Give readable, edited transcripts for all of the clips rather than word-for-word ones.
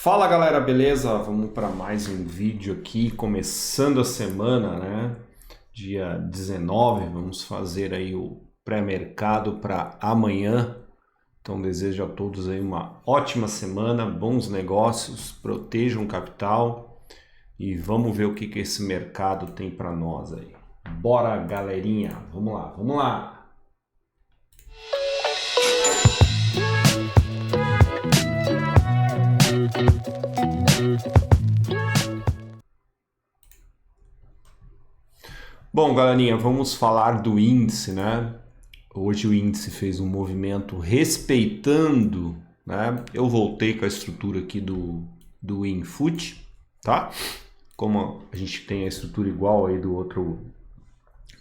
Fala galera, beleza? Vamos para mais um vídeo aqui, começando a semana, né? Dia 19, vamos fazer aí o pré-mercado para amanhã. Então desejo a todos aí uma ótima semana, bons negócios, protejam o capital e vamos ver o que esse mercado tem para nós aí. Bora galerinha, vamos lá, vamos lá! Bom, galerinha, vamos falar do índice, né? Hoje o índice fez um movimento respeitando, né? Eu voltei com a estrutura aqui do Infut, tá? Como a gente tem a estrutura igual aí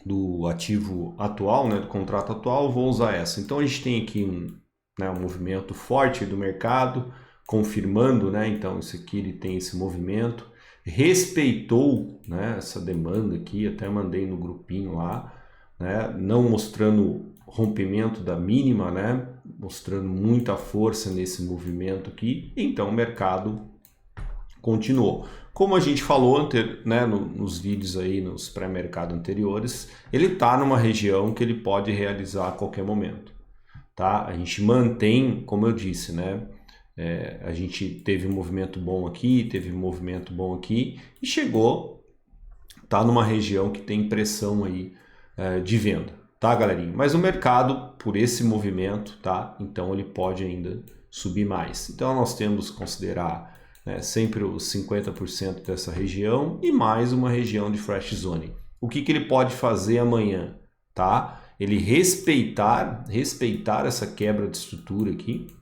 do ativo atual, né? Do contrato atual, vou usar essa. Então a gente tem aqui um movimento forte do mercado, confirmando, né? Então isso aqui ele tem esse movimento. Respeitou, né, essa demanda aqui, até mandei no grupinho lá, né, não mostrando rompimento da mínima, né, mostrando muita força nesse movimento aqui, então o mercado continuou. Como a gente falou né, nos vídeos aí, nos pré-mercado anteriores, ele está numa região que ele pode realizar a qualquer momento, tá? A gente mantém, como eu disse, né, a gente teve um movimento bom aqui, teve um movimento bom aqui e chegou, tá numa região que tem pressão aí de venda, tá galerinha? Mas o mercado, por esse movimento, tá? Então ele pode ainda subir mais. Então nós temos que considerar, né, sempre os 50% dessa região e mais uma região de fresh zone. O que ele pode fazer amanhã, tá? Ele respeitar essa quebra de estrutura aqui.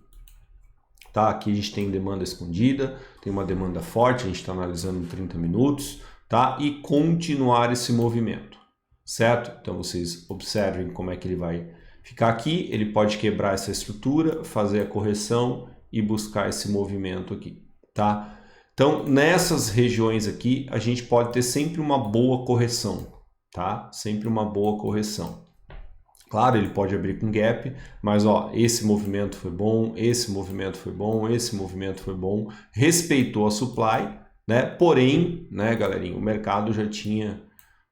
Tá, aqui a gente tem demanda escondida, tem uma demanda forte, a gente está analisando em 30 minutos, tá? E continuar esse movimento, certo? Então vocês observem como é que ele vai ficar aqui, ele pode quebrar essa estrutura, fazer a correção e buscar esse movimento aqui, tá? Então nessas regiões aqui a gente pode ter sempre uma boa correção, tá? Sempre uma boa correção. Claro, ele pode abrir com gap, mas ó, esse movimento foi bom, esse movimento foi bom, esse movimento foi bom, respeitou a supply, né? Porém, né, galerinha, o mercado já tinha,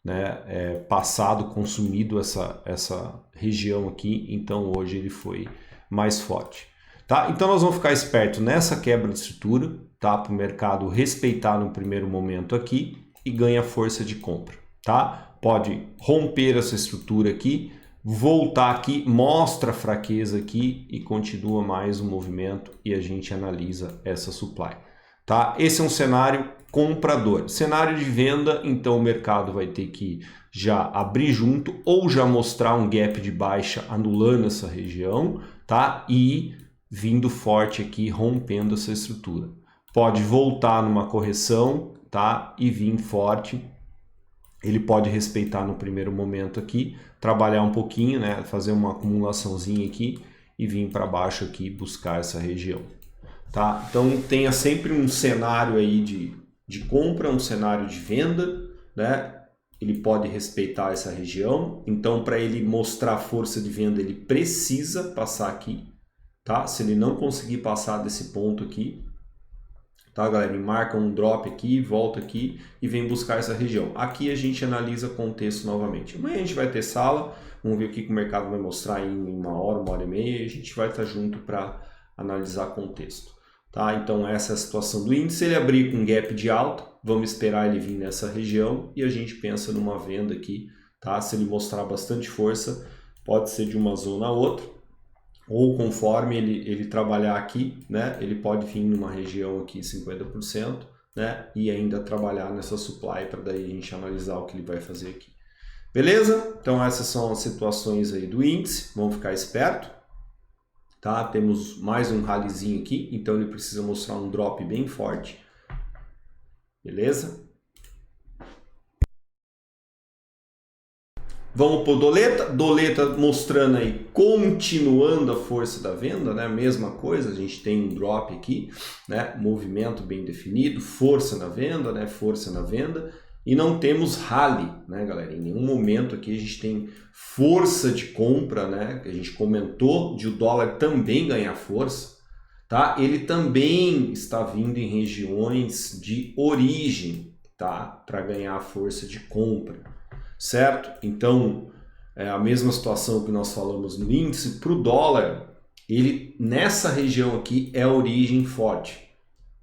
né, passado, consumido essa região aqui, então hoje ele foi mais forte, tá? Então nós vamos ficar esperto nessa quebra de estrutura, tá? Para o mercado respeitar no primeiro momento aqui e ganha força de compra, tá? Pode romper essa estrutura aqui, voltar aqui, mostra a fraqueza aqui e continua mais um movimento e a gente analisa essa supply, tá? Esse é um cenário comprador. Cenário de venda, então o mercado vai ter que já abrir junto ou já mostrar um gap de baixa anulando essa região, tá? E vindo forte aqui, rompendo essa estrutura. Pode voltar numa correção, tá? E vir forte. Ele pode respeitar no primeiro momento aqui, trabalhar um pouquinho, né, fazer uma acumulaçãozinha aqui e vir para baixo aqui buscar essa região, tá? Então tenha sempre um cenário aí de compra, um cenário de venda, né? Ele pode respeitar essa região, então para ele mostrar força de venda ele precisa passar aqui, tá? Se ele não conseguir passar desse ponto aqui, tá, galera? Ele marca um drop aqui, volta aqui e vem buscar essa região. Aqui a gente analisa contexto novamente. Amanhã a gente vai ter sala, vamos ver o que o mercado vai mostrar em uma hora e meia e a gente vai estar junto para analisar contexto. Tá? Então essa é a situação do índice. Se ele abrir com gap de alta, vamos esperar ele vir nessa região e a gente pensa numa venda aqui. Tá? Se ele mostrar bastante força, pode ser de uma zona a outra. Ou conforme ele trabalhar aqui, né, ele pode vir numa região aqui 50%, né, e ainda trabalhar nessa supply para daí a gente analisar o que ele vai fazer aqui. Beleza? Então essas são as situações aí do índice, vamos ficar esperto, tá? Temos mais um rallyzinho aqui, então ele precisa mostrar um drop bem forte. Beleza? Vamos para o Doleta, Doleta mostrando aí, continuando a força da venda, né? Mesma coisa, a gente tem um drop aqui, né? Movimento bem definido, força na venda, né? Força na venda. E não temos rally, né, galera? Em nenhum momento aqui a gente tem força de compra, né? Que a gente comentou de o dólar também ganhar força, tá? Ele também está vindo em regiões de origem, tá? Para ganhar força de compra, certo? Então, é a mesma situação que nós falamos no índice, para o dólar, ele nessa região aqui é a origem forte,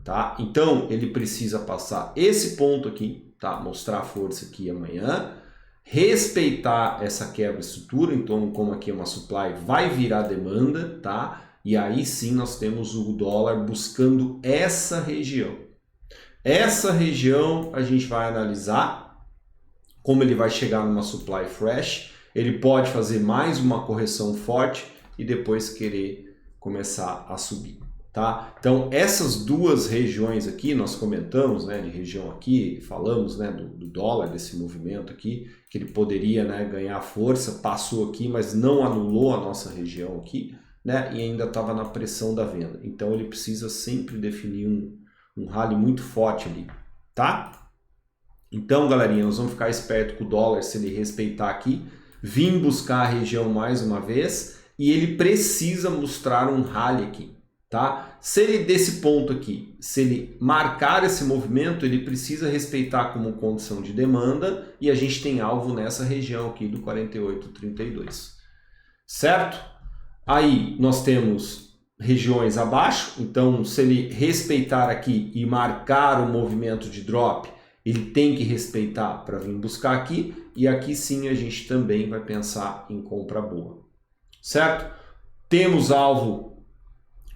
tá? Então, ele precisa passar esse ponto aqui, tá? Mostrar a força aqui amanhã, respeitar essa quebra de estrutura, então como aqui é uma supply, vai virar demanda, tá? E aí sim nós temos o dólar buscando essa região. Essa região a gente vai analisar como ele vai chegar numa supply fresh, ele pode fazer mais uma correção forte e depois querer começar a subir. Tá? Então essas duas regiões aqui, nós comentamos, né, de região aqui, falamos, né, do dólar, desse movimento aqui, que ele poderia, né, ganhar força, passou aqui, mas não anulou a nossa região aqui, né, e ainda estava na pressão da venda. Então ele precisa sempre definir um rally muito forte ali, tá? Então, galerinha, nós vamos ficar esperto com o dólar se ele respeitar aqui, vir buscar a região mais uma vez, e ele precisa mostrar um rally aqui. Tá? Se ele desse ponto aqui, se ele marcar esse movimento, ele precisa respeitar como condição de demanda e a gente tem alvo nessa região aqui do 48,32, certo? Aí nós temos regiões abaixo, então se ele respeitar aqui e marcar o movimento de drop, ele tem que respeitar para vir buscar aqui e aqui sim a gente também vai pensar em compra boa, certo? Temos alvo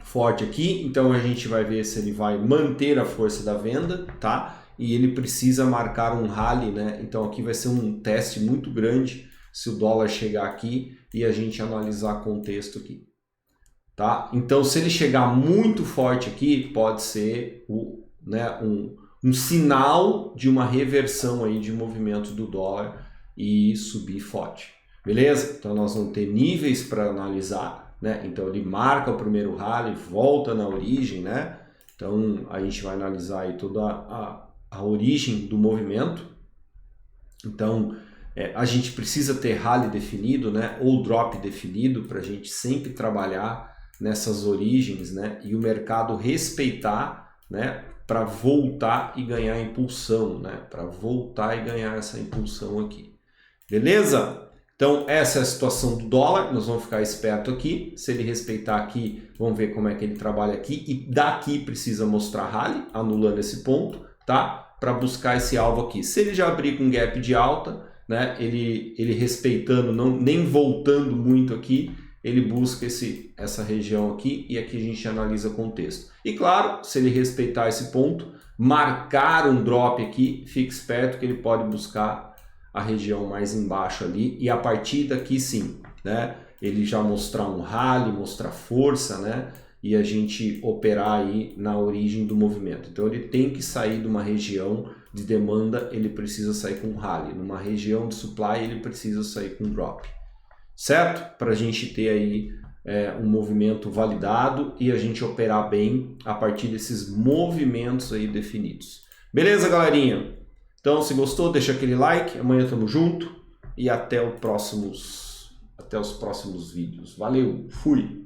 forte aqui, então a gente vai ver se ele vai manter a força da venda, tá? E ele precisa marcar um rally, né? Então aqui vai ser um teste muito grande se o dólar chegar aqui e a gente analisar contexto aqui, tá? Então se ele chegar muito forte aqui, pode ser um sinal de uma reversão aí de movimento do dólar e subir forte, beleza? Então nós vamos ter níveis para analisar, né? Então ele marca o primeiro rally, volta na origem, né? Então a gente vai analisar aí toda a origem do movimento. Então a gente precisa ter rally definido, né? Ou drop definido para a gente sempre trabalhar nessas origens, né? E o mercado respeitar, né? Para voltar e ganhar impulsão, né? Para voltar e ganhar essa impulsão aqui, beleza? Então essa é a situação do dólar, nós vamos ficar esperto aqui, se ele respeitar aqui, vamos ver como é que ele trabalha aqui, e daqui precisa mostrar rally, anulando esse ponto, tá? Para buscar esse alvo aqui. Se ele já abrir com gap de alta, né, ele respeitando, nem voltando muito aqui, ele busca essa região aqui e aqui a gente analisa contexto. E claro, se ele respeitar esse ponto, marcar um drop aqui, fique esperto que ele pode buscar a região mais embaixo ali e a partir daqui sim, né, ele já mostrar um rally, mostrar força, né, e a gente operar aí na origem do movimento. Então ele tem que sair de uma região de demanda, ele precisa sair com rally, numa região de supply ele precisa sair com drop, certo? Para a gente ter aí um movimento validado e a gente operar bem a partir desses movimentos aí definidos. Beleza, galerinha? Então, se gostou, deixa aquele like, amanhã tamo junto e até os próximos vídeos. Valeu, fui!